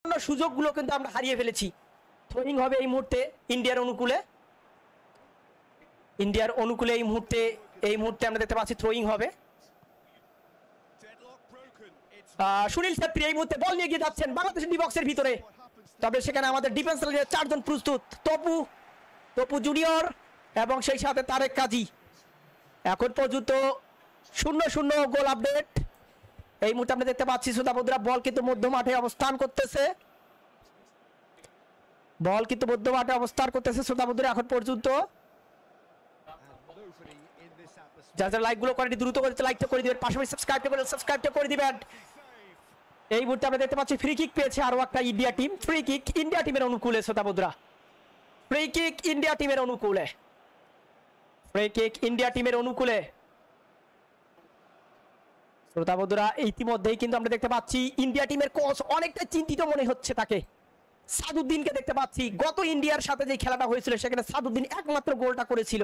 সুযোগগুলো কিন্তু আমরা হারিয়ে ফেলেছি। থ্রোয়িং হবে এই মুহূর্তে ইন্ডিয়ার অনুকূলে, এই মুহূর্তে আমরা দেখতে পাচ্ছি থ্রোয়িং হবে। সুনীল ছেত্রী এই মুহূর্তে বল নিয়ে গিয়ে যাচ্ছেন বাংলাদেশের ডি বক্সের ভিতরে, তবে সেখানে আমাদের ডিফেন্স লাইনের 4 জন প্রস্তুত, তপু জুনিয়র এবং সেই সাথে তারেক কাজী। এখন পর্যন্ত 0-0 গোল আপডেট। এই মুহূর্তে আমরা দেখতে পাচ্ছি সুধাবুদ্রা বল কিন্তু মধ্য মাঠে অবস্থান করতেছে, সুধাবুদ্রা এখন পর্যন্ত। যারা লাইক গুলো করেন দ্রুত করে লাইকটা করে দিবেন, পাশাপাশি সাবস্ক্রাইবটা করে দিবেন। এই মুহূর্তে আমরা দেখতে পাচ্ছি ফ্রি কিক পেয়েছে আরো একটা India team, free kick India টিমের অনুকূলে সুধাবুদ্রা, ফ্রি কিক ইন্ডিয়া টিমের অনুকূলে। শ্রোতা বন্ধুরা ইতিমধ্যেই কিন্তু আমরা দেখতে পাচ্ছি ইন্ডিয়া টিমের কোচ অনেকটা চিন্তিত মনে হচ্ছে তাকে। সাদুদ্দিনকে দেখতে পাচ্ছি, গত ইন্ডিয়ার সাথে যে খেলাটা হয়েছিল সেখানে সাদুদ্দিন একমাত্র গোলটা করেছিল।